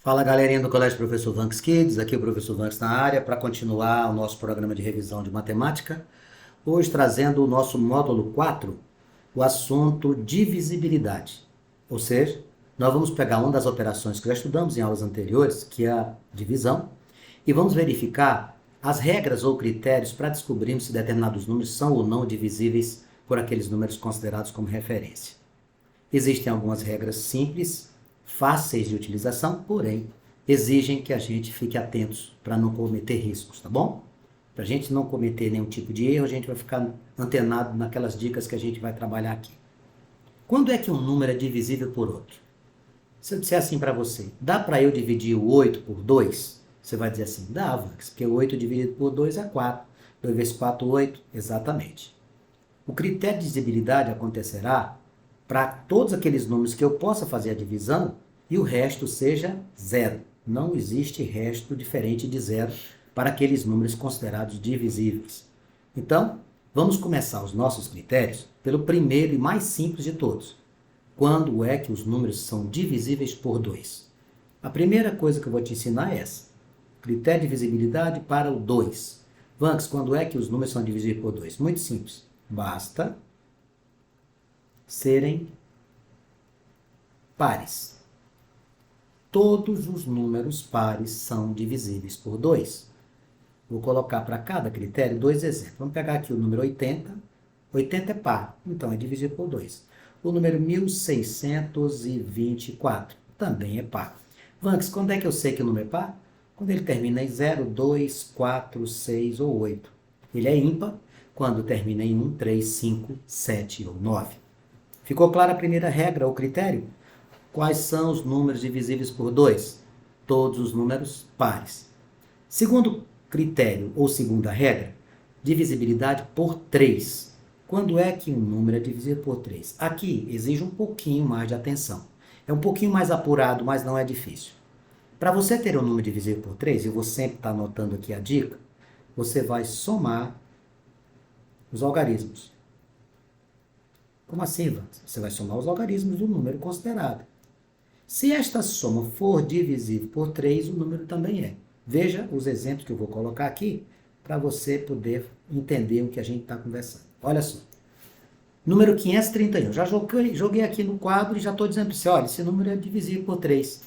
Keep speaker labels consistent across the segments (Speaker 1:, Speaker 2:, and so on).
Speaker 1: Fala galerinha do Colégio Professor Vanks Kids, aqui é o Professor Vanks na área para continuar o nosso programa de revisão de matemática. Hoje trazendo o nosso módulo 4, o assunto divisibilidade. Ou seja, nós vamos pegar uma das operações que já estudamos em aulas anteriores, que é a divisão, e vamos verificar as regras ou critérios para descobrirmos se determinados números são ou não divisíveis por aqueles números considerados como referência. Existem algumas regras simples, fáceis de utilização, porém exigem que a gente fique atentos para não cometer riscos, tá bom? Para a gente não cometer nenhum tipo de erro, a gente vai ficar antenado naquelas dicas que a gente vai trabalhar aqui. Quando é que um número é divisível por outro? Se eu disser assim para você, dá para eu dividir o 8 por 2? Você vai dizer assim, dá, Vax, porque 8 dividido por 2 é 4. 2 vezes 4, 8. Exatamente. O critério de divisibilidade acontecerá para todos aqueles números que eu possa fazer a divisão e o resto seja zero. Não existe resto diferente de zero para aqueles números considerados divisíveis. Então, vamos começar os nossos critérios pelo primeiro e mais simples de todos. Quando é que os números são divisíveis por 2? A primeira coisa que eu vou te ensinar é essa. Critério de divisibilidade para o 2. Vanks, quando é que os números são divisíveis por 2? Muito simples. Basta serem pares. Todos os números pares são divisíveis por 2. Vou colocar para cada critério dois exemplos. Vamos pegar aqui o número 80. 80 é par, então é divisível por 2. O número 1624 também é par. Vanks, quando é que eu sei que o número é par? Quando ele termina em 0, 2, 4, 6 ou 8. Ele é ímpar quando termina em 1, 3, 5, 7 ou 9. Ficou clara a primeira regra ou critério? Quais são os números divisíveis por 2? Todos os números pares. Segundo critério ou segunda regra, divisibilidade por 3. Quando é que um número é divisível por 3? Aqui exige um pouquinho mais de atenção. É um pouquinho mais apurado, mas não é difícil. Para você ter um número divisível por 3, eu vou sempre estar anotando aqui a dica, você vai somar os algarismos. Como assim, Vans? Você vai somar os algarismos do número considerado. Se esta soma for divisível por 3, o número também é. Veja os exemplos que eu vou colocar aqui para você poder entender o que a gente está conversando. Olha só. Número 531. Já joguei aqui no quadro e já estou dizendo para você, olha, esse número é divisível por 3.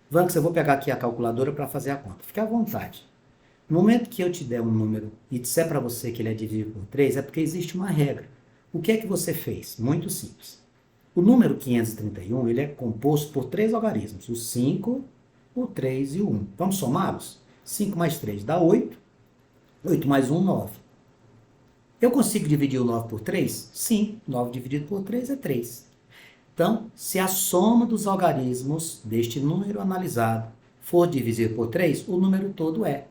Speaker 1: Vamos, eu vou pegar aqui a calculadora para fazer a conta. Fique à vontade. No momento que eu te der um número e disser para você que ele é divisível por 3, é porque existe uma regra. O que é que você fez? Muito simples. O número 531 ele é composto por três algarismos, o 5, o 3 e o 1. Vamos somá-los? 5 mais 3 dá 8, 8 mais 1, 9. Eu consigo dividir o 9 por 3? Sim, 9 dividido por 3 é 3. Então, se a soma dos algarismos deste número analisado for divisível por 3, o número todo é.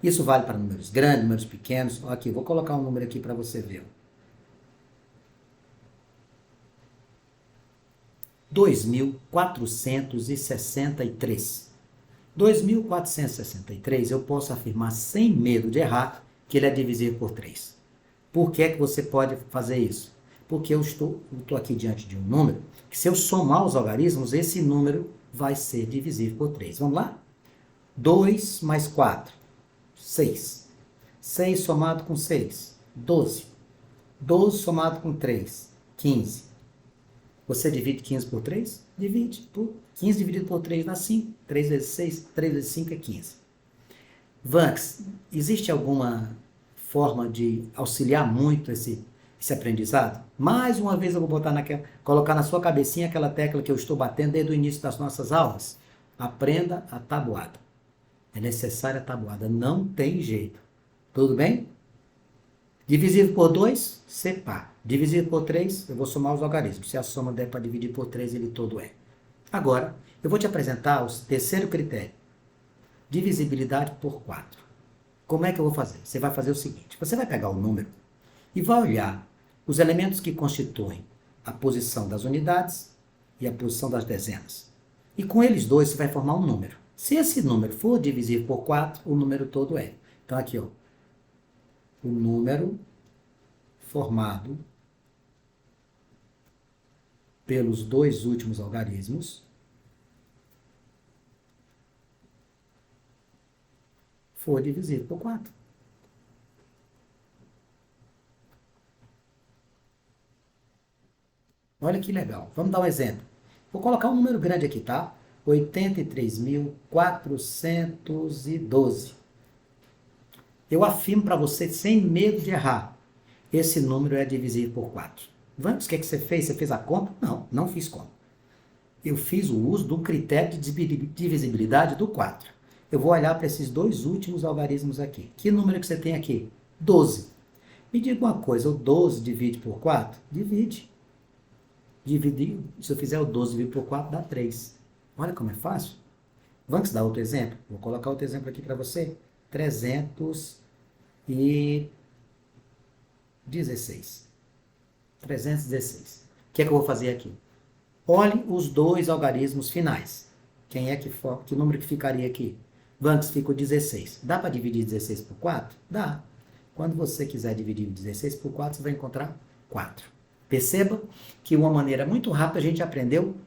Speaker 1: Isso vale para números grandes, números pequenos. Aqui, vou colocar um número aqui para você ver. 2.463. 2.463 eu posso afirmar sem medo de errar que ele é divisível por 3. Por que é que você pode fazer isso? Porque eu estou aqui diante de um número que, se eu somar os algarismos, esse número vai ser divisível por 3. Vamos lá? 2 mais 4, 6. 6 somado com 6, 12. 12 somado com 3, 15. Você divide 15 por 3? Divide. 15 dividido por 3 dá 5. 3 vezes 6, 3 vezes 5 é 15. Vanks, existe alguma forma de auxiliar muito esse aprendizado? Mais uma vez eu vou colocar na sua cabecinha aquela tecla que eu estou batendo desde o início das nossas aulas. Aprenda a tabuada. É necessária a tabuada. Não tem jeito. Tudo bem? Divisível por 2, separ. Divisível por 3, eu vou somar os algarismos. Se a soma der para dividir por 3, ele todo é. Agora, eu vou te apresentar o terceiro critério. Divisibilidade por 4. Como é que eu vou fazer? Você vai fazer o seguinte. Você vai pegar o número e vai olhar os elementos que constituem a posição das unidades e a posição das dezenas. E com eles dois, você vai formar um número. Se esse número for divisível por 4, o número todo é. Então, aqui, ó. O número formado pelos dois últimos algarismos for divisível por 4. Olha que legal. Vamos dar um exemplo. Vou colocar um número grande aqui, tá? 83.412. Eu afirmo para você, sem medo de errar, esse número é divisível por 4. Vamos, o que é que você fez? Você fez a conta? Não, não fiz conta. Eu fiz o uso do critério de divisibilidade do 4. Eu vou olhar para esses dois últimos algarismos aqui. Que número que você tem aqui? 12. Me diga uma coisa, o 12 divide por 4? Divide. Se eu fizer o 12 dividido por 4, dá 3. Olha como é fácil. Vamos dar outro exemplo? Vou colocar outro exemplo aqui para você. 316. 316. O que é que eu vou fazer aqui? Olhe os dois algarismos finais. Que número que ficaria aqui? Vamos, fica o 16. Dá para dividir 16 por 4? Dá. Quando você quiser dividir 16 por 4, você vai encontrar 4. Perceba que de uma maneira muito rápida a gente aprendeu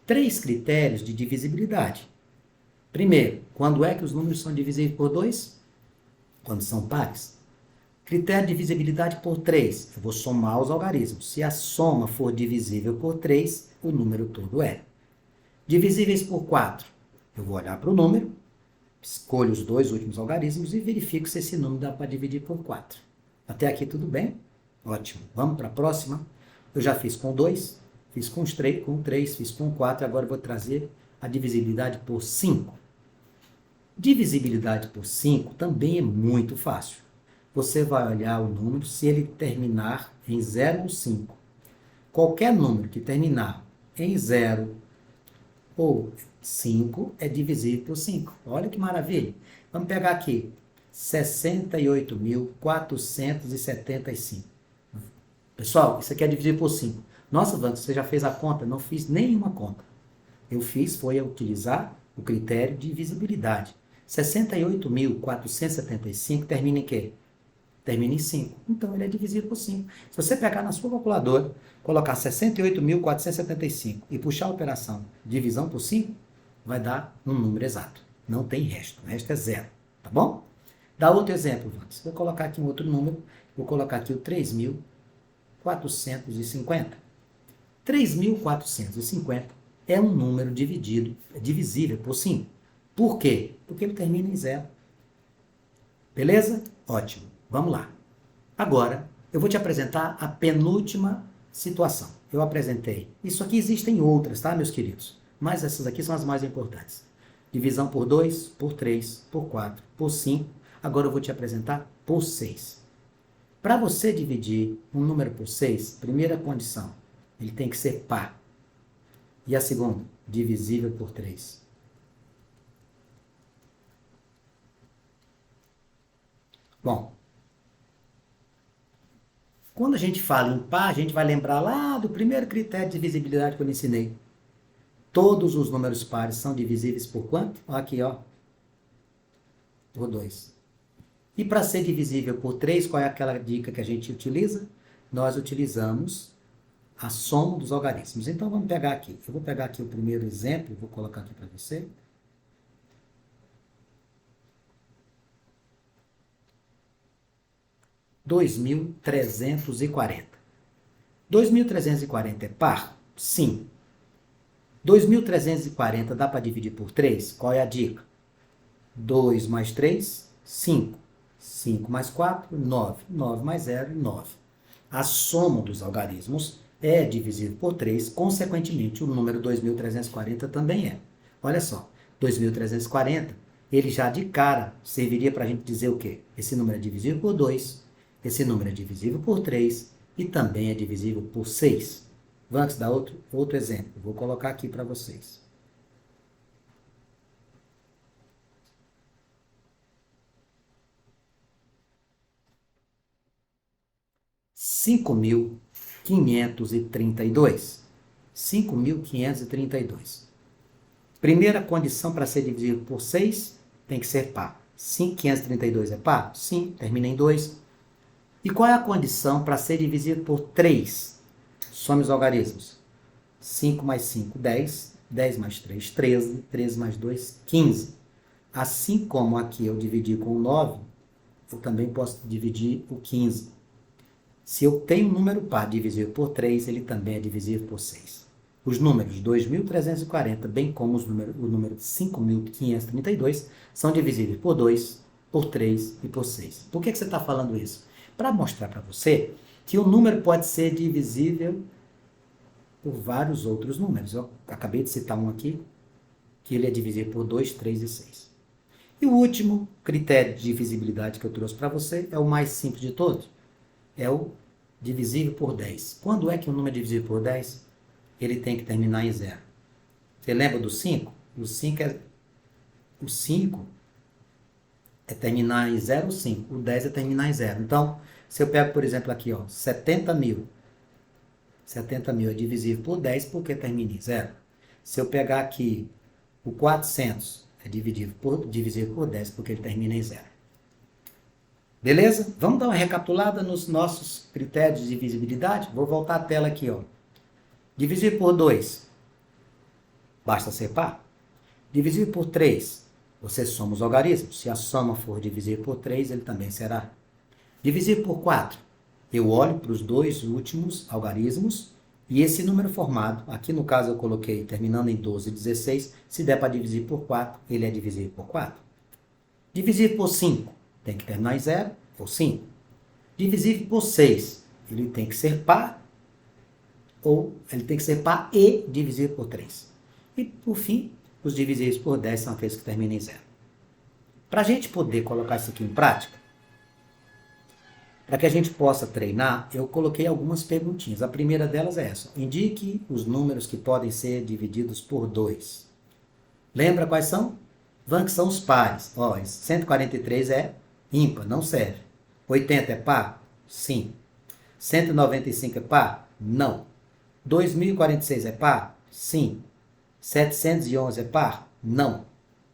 Speaker 1: 3 critérios de divisibilidade. Primeiro, quando é que os números são divisíveis por 2? Quando são pares. Critério de divisibilidade por 3. Eu vou somar os algarismos. Se a soma for divisível por 3, o número todo é. Divisíveis por 4. Eu vou olhar para o número, escolho os dois últimos algarismos e verifico se esse número dá para dividir por 4. Até aqui tudo bem? Ótimo. Vamos para a próxima. Eu já fiz com 2, fiz com 3, fiz com 4, agora eu vou trazer a divisibilidade por 5. Divisibilidade por 5 também é muito fácil. Você vai olhar o número se ele terminar em 0 ou 5. Qualquer número que terminar em 0 ou 5 é divisível por 5. Olha que maravilha. Vamos pegar aqui. 68.475. Pessoal, isso aqui é dividir por 5. Nossa, Wanda, você já fez a conta? Não fiz nenhuma conta. Eu fiz foi utilizar o critério de divisibilidade. 68.475 termina em quê? Termina em 5. Então, ele é divisível por 5. Se você pegar na sua calculadora, colocar 68.475 e puxar a operação divisão por 5, vai dar um número exato. Não tem resto. O resto é 0. Tá bom? Dá outro exemplo, Wanda. Vou colocar aqui um outro número. Vou colocar aqui o 3.450. 3.450 é um número divisível por 5. Por quê? Porque ele termina em 0. Beleza? Ótimo. Vamos lá. Agora, eu vou te apresentar a penúltima situação. Eu apresentei. Isso aqui existem outras, tá, meus queridos? Mas essas aqui são as mais importantes. Divisão por 2, por 3, por 4, por 5. Agora eu vou te apresentar por 6. Para você dividir um número por 6, primeira condição, ele tem que ser par. E a segunda, divisível por 3. Bom, quando a gente fala em par, a gente vai lembrar lá do primeiro critério de divisibilidade que eu ensinei. Todos os números pares são divisíveis por quanto? Aqui, ó. Por 2. E para ser divisível por 3, qual é aquela dica que a gente utiliza? Nós utilizamos a soma dos algarismos. Então, vamos pegar aqui. Eu vou pegar aqui o primeiro exemplo, vou colocar aqui para você. (2.340). 2.340 é par? Sim. 2.340 dá para dividir por 3? Qual é a dica? 2 mais 3, 5. 5 mais 4, 9. 9 mais 0, 9. A soma dos algarismos é divisível por 3, consequentemente, o número 2.340 também é. Olha só, 2.340, ele já de cara serviria para a gente dizer o quê? Esse número é divisível por 2, esse número é divisível por 3 e também é divisível por 6. Vamos dar outro exemplo. Vou colocar aqui para vocês. (5.532). 5.532. Primeira condição para ser dividido por 6 tem que ser par. 5.532 é par? Sim, termina em 2. E qual é a condição para ser dividido por 3? Some os algarismos. 5 mais 5, 10. 10 mais 3, 13. 13 mais 2, 15. Assim como aqui eu dividi com o 9, eu também posso dividir o 15. Se eu tenho um número par divisível por 3, ele também é divisível por 6. Os números 2.340, bem como o número 5.532, são divisíveis por 2, por 3 e por 6. Por que você está falando isso? Para mostrar para você que o número pode ser divisível por vários outros números. Eu acabei de citar um aqui, que ele é divisível por 2, 3 e 6. E o último critério de divisibilidade que eu trouxe para você é o mais simples de todos. É o divisível por 10. Quando é que um número é divisível por 10? Ele tem que terminar em 0. Você lembra do 5? O 5 é terminar em 0 ou 5. O 10 é terminar em 0. Então, se eu pego, por exemplo, aqui, ó, 70 mil. 70 mil é divisível por 10 porque termina em 0. Se eu pegar aqui o 400, é divisível por 10 porque ele termina em 0. Beleza? Vamos dar uma recapitulada nos nossos critérios de divisibilidade? Vou voltar a tela aqui, ó. Dividir por 2, basta ser par. Dividir por 3, você soma os algarismos. Se a soma for dividir por 3, ele também será. Dividir por 4, eu olho para os dois últimos algarismos e esse número formado, aqui no caso eu coloquei terminando em 12 e 16, se der para dividir por 4, ele é divisível por 4. Dividir por 5, tem que terminar em 0 ou 5. Divisível por 6, ele tem que ser par, ou ele tem que ser par e divisível por 3. E, por fim, os divisíveis por 10 são aqueles que terminam em 0. Para a gente poder colocar isso aqui em prática, para que a gente possa treinar, eu coloquei algumas perguntinhas. A primeira delas é essa. Indique os números que podem ser divididos por 2. Lembra quais são? Que são os pares. Ó, 143 é ímpar, não serve. 80 é par? Sim. 195 é par? Não. 2046 é par? Sim. 711 é par? Não.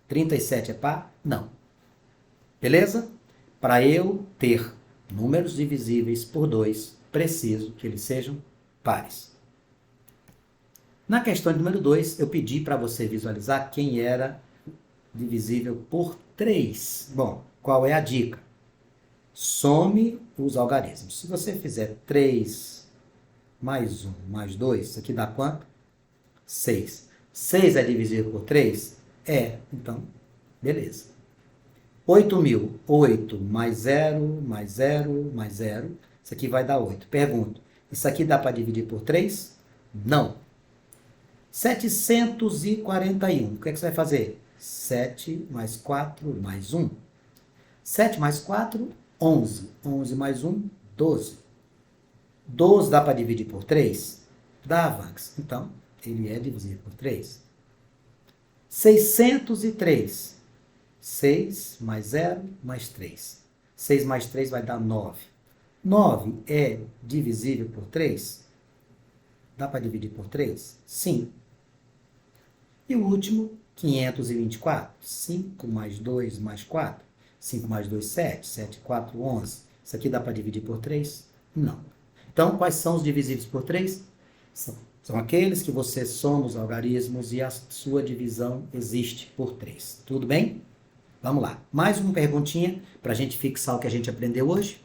Speaker 1: 37 é par? Não. Beleza? Para eu ter números divisíveis por 2, preciso que eles sejam pares. Na questão número 2, eu pedi para você visualizar quem era divisível por 3. Bom, qual é a dica? Some os algarismos. Se você fizer 3 mais 1 mais 2, isso aqui dá quanto? 6. 6 é divisível por 3? É. Então, beleza. 8.000. 8 mais 0, mais 0, mais 0. Isso aqui vai dar 8. Pergunto, isso aqui dá para dividir por 3? Não. 741. O que é que você vai fazer? 7 mais 4 mais 1. 7 mais 4, 11. 11 mais 1, 12. 12 dá para dividir por 3? Dá, Vanks. Então, ele é divisível por 3. 603. 6 mais 0 mais 3. 6 mais 3 vai dar 9. 9 é divisível por 3? Dá para dividir por 3? Sim. E o último, 524. 5 mais 2 mais 4. 5 mais 2, 7. 7, 4, 11. Isso aqui dá para dividir por 3? Não. Então, quais são os divisíveis por 3? São aqueles que você soma os algarismos e a sua divisão existe por 3. Tudo bem? Vamos lá. Mais uma perguntinha para a gente fixar o que a gente aprendeu hoje.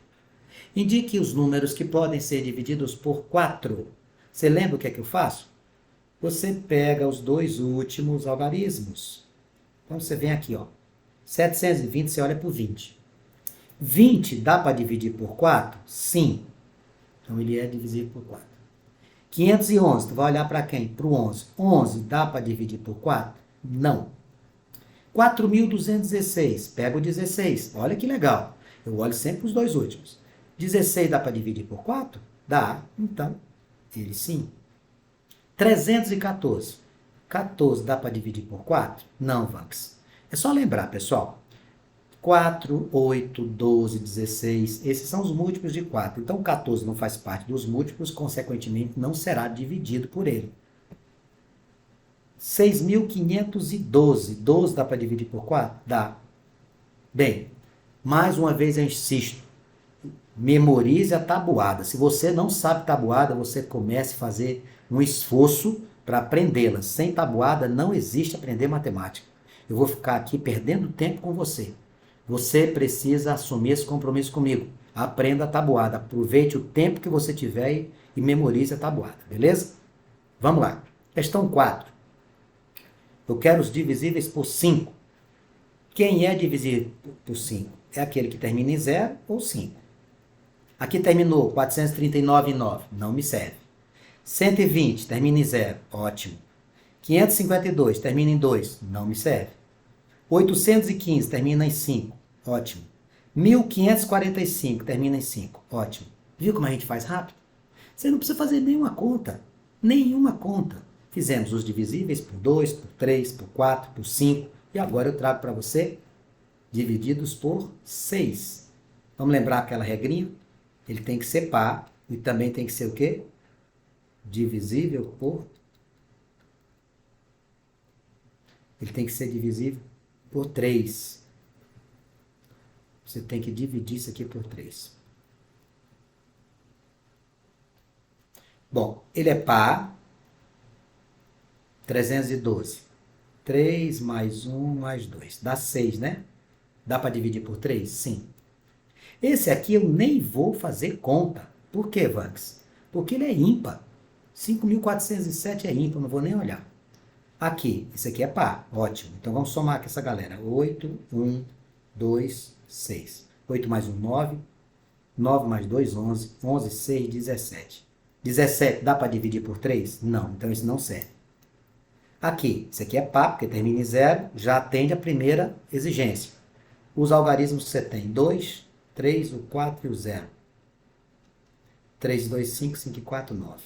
Speaker 1: Indique os números que podem ser divididos por 4. Você lembra o que é que eu faço? Você pega os dois últimos algarismos. Então, você vem aqui, ó. 720, você olha por 20. 20 dá para dividir por 4? Sim. Então, ele é divisível por 4. 511, tu vai olhar para quem? Para o 11. 11 dá para dividir por 4? Não. 4.216, pega o 16. Olha que legal. Eu olho sempre os dois últimos. 16 dá para dividir por 4? Dá. Então, ele sim. 314. 14 dá para dividir por 4? Não, Vanks. É só lembrar, pessoal. 4, 8, 12, 16, esses são os múltiplos de 4. Então, 14 não faz parte dos múltiplos, consequentemente, não será dividido por ele. 6.512, 12 dá para dividir por 4? Dá. Bem, mais uma vez eu insisto, memorize a tabuada. Se você não sabe tabuada, você comece a fazer um esforço para aprendê-la. Sem tabuada, não existe aprender matemática. eu vou ficar aqui perdendo tempo com você. Você precisa assumir esse compromisso comigo. Aprenda a tabuada, aproveite o tempo que você tiver e memorize a tabuada, beleza? Vamos lá. Questão 4. Eu quero os divisíveis por 5. Quem é divisível por 5? É aquele que termina em 0 ou 5. Aqui terminou 439 em 9, não me serve. 120 termina em 0, ótimo. 552 termina em 2, não me serve. 815 termina em 5, ótimo. 1545 termina em 5, ótimo. Viu como a gente faz rápido? Você não precisa fazer nenhuma conta. Nenhuma conta. Fizemos os divisíveis por 2, por 3, por 4, por 5. E agora eu trago para você divididos por 6. Vamos lembrar aquela regrinha? Ele tem que ser par e também tem que ser o quê? Divisível por... Ele tem que ser divisível por 3. Você tem que dividir isso aqui por 3. Bom, ele é par. 312. 3 mais 1 mais 2. Dá 6, né? Dá para dividir por 3? Sim. Esse aqui eu nem vou fazer conta. Por quê, Vanks? Porque ele é ímpar. 5.407 é ímpar, não vou nem olhar. Aqui, esse aqui é par. Ótimo. Então vamos somar com essa galera. 8, 1, 2, 6. 8 mais 1, 9. 9 mais 2, 11. 11, 6, 17. 17 dá para dividir por 3? Não, então isso não serve. Aqui, isso aqui é par, porque termina em 0, já atende a primeira exigência. Os algarismos que você tem, 2, 3, o 4 e o 0. 3, 2, 5, 5 e 4, 9.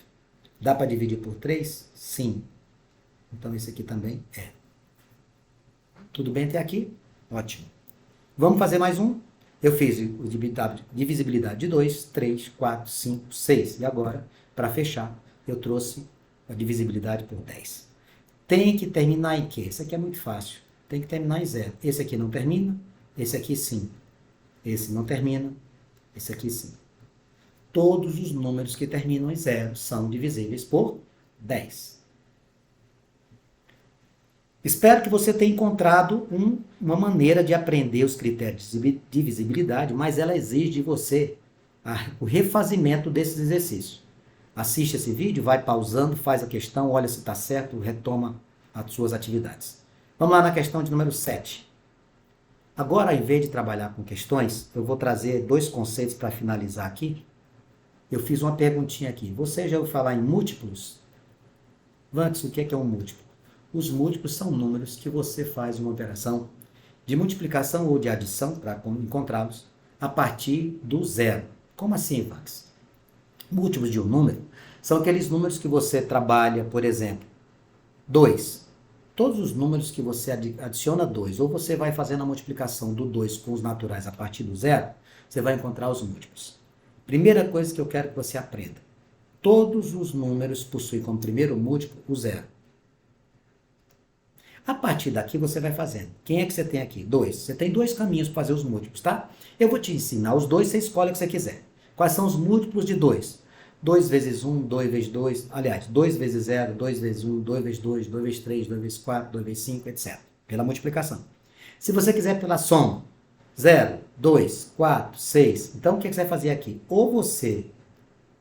Speaker 1: Dá para dividir por 3? Sim. Então esse aqui também é. Tudo bem até aqui? Ótimo. Vamos fazer mais um? Eu fiz o divisibilidade de 2, 3, 4, 5, 6. E agora, para fechar, eu trouxe a divisibilidade por 10. Tem que terminar em quê? Esse aqui é muito fácil. Tem que terminar em 0. Esse aqui não termina, esse aqui sim. Esse não termina, esse aqui sim. Todos os números que terminam em 0 são divisíveis por 10. Espero que você tenha encontrado uma maneira de aprender os critérios de divisibilidade, mas ela exige de você o refazimento desses exercícios. Assiste esse vídeo, vai pausando, faz a questão, olha se está certo, retoma as suas atividades. Vamos lá na questão de número 7. Agora, ao invés de trabalhar com questões, eu vou trazer 2 conceitos para finalizar aqui. Eu fiz uma perguntinha aqui. Você já ouviu falar em múltiplos? Vantes, o que é um múltiplo? Os múltiplos são números que você faz uma operação de multiplicação ou de adição, para encontrá-los, a partir do 0. Como assim, Vantes? Múltiplos de um número são aqueles números que você trabalha, por exemplo, 2. Todos os números que você adiciona 2, ou você vai fazendo a multiplicação do 2 com os naturais a partir do 0, você vai encontrar os múltiplos. Primeira coisa que eu quero que você aprenda. Todos os números possuem como primeiro múltiplo o 0. A partir daqui você vai fazendo. Quem é que você tem aqui? 2. Você tem 2 caminhos para fazer os múltiplos, tá? Eu vou te ensinar os 2, você escolhe o que você quiser. Quais são os múltiplos de 2? 2 vezes 1, 2 vezes 2, aliás, 2 vezes 0, 2 vezes 1, 2 vezes 2, 2 vezes 3, 2 vezes 4, 2 vezes 5, etc. Pela multiplicação. Se você quiser pela soma, 0, 2, 4, 6. Então, o que você vai fazer aqui? Ou você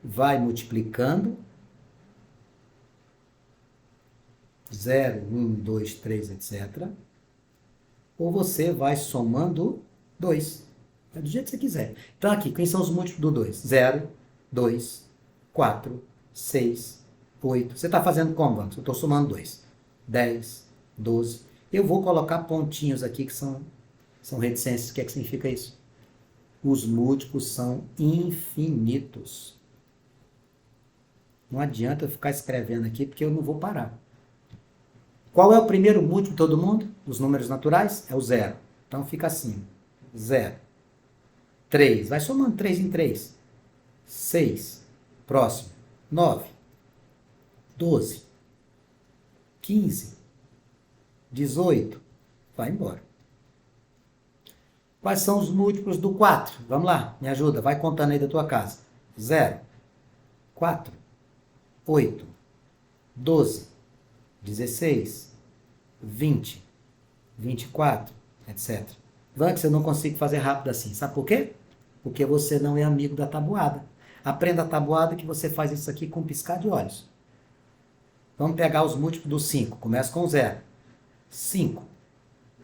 Speaker 1: vai multiplicando 0, 1, 2, 3, etc. Ou você vai somando 2. É do jeito que você quiser. Então, aqui, quem são os múltiplos do 2? 0, 2, 4, 6, 8. Você está fazendo como, vamos? Eu estou somando 2. 10, 12. Eu vou colocar pontinhos aqui que são reticências. O que é que significa isso? Os múltiplos são infinitos. Não adianta eu ficar escrevendo aqui porque eu não vou parar. Qual é o primeiro múltiplo de todo mundo? Os números naturais? É o 0. Então fica assim. 0. 3. Vai somando 3 em 3. 6. Próximo. 9. 12. 15. 18. Vai embora. Quais são os múltiplos do 4? Vamos lá, me ajuda. Vai contando aí da tua casa. 0. 4. 8. 12. 16, 20, 24, etc. Vanks, eu não consigo fazer rápido assim. Sabe por quê? Porque você não é amigo da tabuada. Aprenda a tabuada que você faz isso aqui com um piscar de olhos. Vamos pegar os múltiplos do 5. Começa com 0. 5,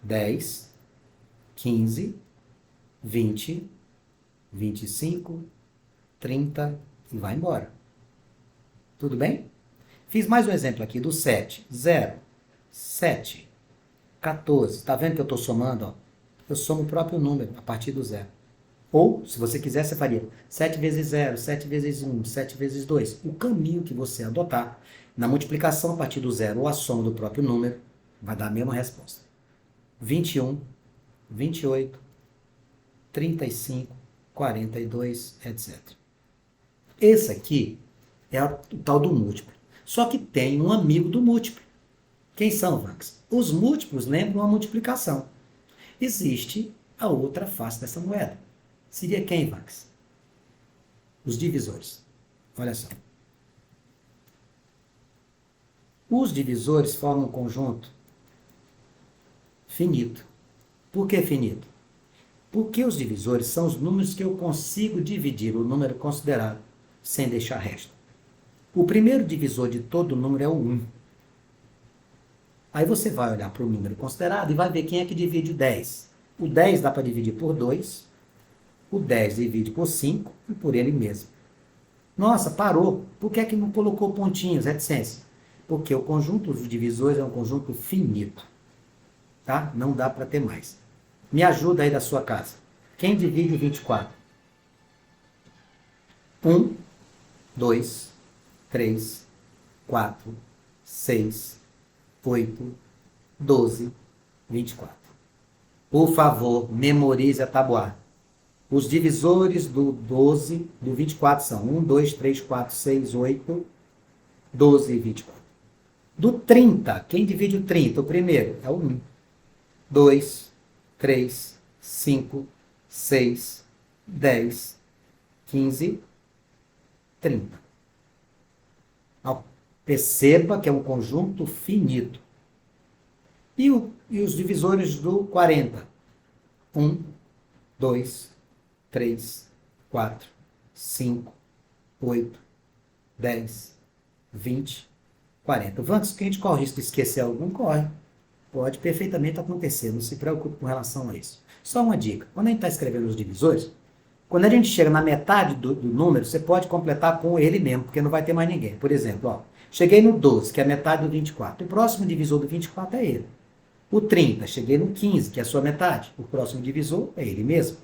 Speaker 1: 10, 15, 20, 25, 30 e vai embora. Tudo bem? Fiz mais um exemplo aqui do 7. 0, 7, 14. Está vendo que eu estou somando? Ó? Eu somo o próprio número a partir do 0. Ou, se você quiser, você faria 7 vezes 0, 7 vezes 1, 7 vezes 2. O caminho que você adotar na multiplicação a partir do 0 ou a soma do próprio número vai dar a mesma resposta. 21, 28, 35, 42, etc. Esse aqui é o tal do múltiplo. Só que tem um amigo do múltiplo. Quem são, Vanks? Os múltiplos lembram a multiplicação. Existe a outra face dessa moeda. Seria quem, Vanks? Os divisores. Olha só. Os divisores formam um conjunto finito. Por que finito? Porque os divisores são os números que eu consigo dividir o número considerado sem deixar resto. O primeiro divisor de todo número é o 1. Aí você vai olhar para o número considerado e vai ver quem é que divide o 10. O 10 dá para dividir por 2, o 10 divide por 5 e por ele mesmo. Nossa, parou. Por que é que não colocou pontinhos, reticência? Porque o conjunto dos divisores é um conjunto finito. Tá? Não dá para ter mais. Me ajuda aí da sua casa. Quem divide 24? 1, 2, 3, 4, 6, 8, 12, 24. Por favor, memorize a tabuada. Os divisores do 12, do 24 são 1, 2, 3, 4, 6, 8, 12 e 24. Do 30, quem divide o 30? O primeiro é o 1. 2, 3, 5, 6, 10, 15, 30. Perceba que é um conjunto finito. E os divisores do 40? 1, 2, 3, 4, 5, 8, 10, 20, 40. Vantos, que a gente corre o risco de esquecer algum? Corre. Pode perfeitamente acontecer, não se preocupe com relação a isso. Só uma dica, quando a gente está escrevendo os divisores, quando a gente chega na metade do número, você pode completar com ele mesmo, porque não vai ter mais ninguém. Por exemplo, ó, cheguei no 12, que é a metade do 24. O próximo divisor do 24 é ele. O 30, cheguei no 15, que é a sua metade. O próximo divisor é ele mesmo.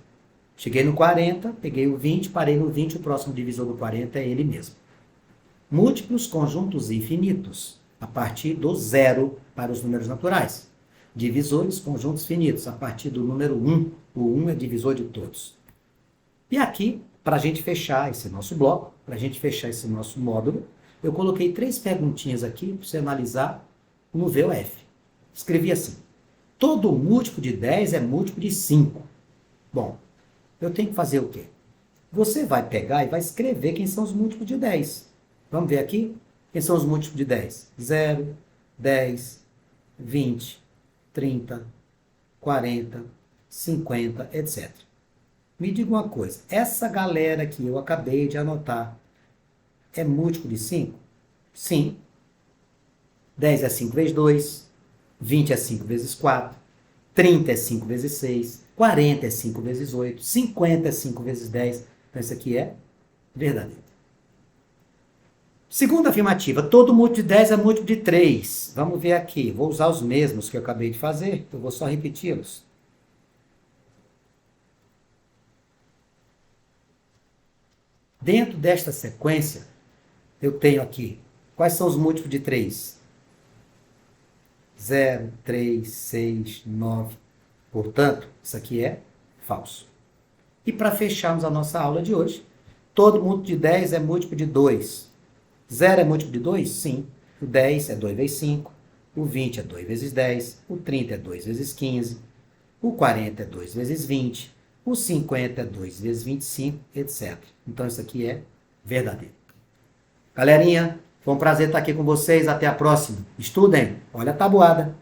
Speaker 1: Cheguei no 40, peguei o 20, parei no 20, o próximo divisor do 40 é ele mesmo. Múltiplos conjuntos infinitos, a partir do 0 para os números naturais. Divisores, conjuntos finitos, a partir do número 1. O 1 é divisor de todos. E aqui, para a gente fechar esse nosso bloco, para a gente fechar esse nosso módulo, eu coloquei 3 perguntinhas aqui para você analisar no VOF. Escrevi assim: todo múltiplo de 10 é múltiplo de 5. Bom, eu tenho que fazer o quê? Você vai pegar e vai escrever quem são os múltiplos de 10. Vamos ver aqui? Quem são os múltiplos de 10? 0, 10, 20, 30, 40, 50, etc. Me diga uma coisa, essa galera que eu acabei de anotar é múltiplo de 5? Sim. 10 é 5 vezes 2, 20 é 5 vezes 4, 30 é 5 vezes 6, 40 é 5 vezes 8, 50 é 5 vezes 10. Então isso aqui é verdadeiro. Segunda afirmativa, todo múltiplo de 10 é múltiplo de 3. Vamos ver aqui, vou usar os mesmos que eu acabei de fazer, eu vou só repeti-los. Dentro desta sequência, eu tenho aqui, quais são os múltiplos de 3? 0, 3, 6, 9. Portanto, isso aqui é falso. E para fecharmos a nossa aula de hoje, todo múltiplo de 10 é múltiplo de 2. 0 é múltiplo de 2? Sim. O 10 é 2 vezes 5. O 20 é 2 vezes 10. O 30 é 2 vezes 15. O 40 é 2 vezes 20. O 50 é 2 vezes 25, etc. Então, isso aqui é verdadeiro. Galerinha, foi um prazer estar aqui com vocês. Até a próxima. Estudem. Olha a tabuada.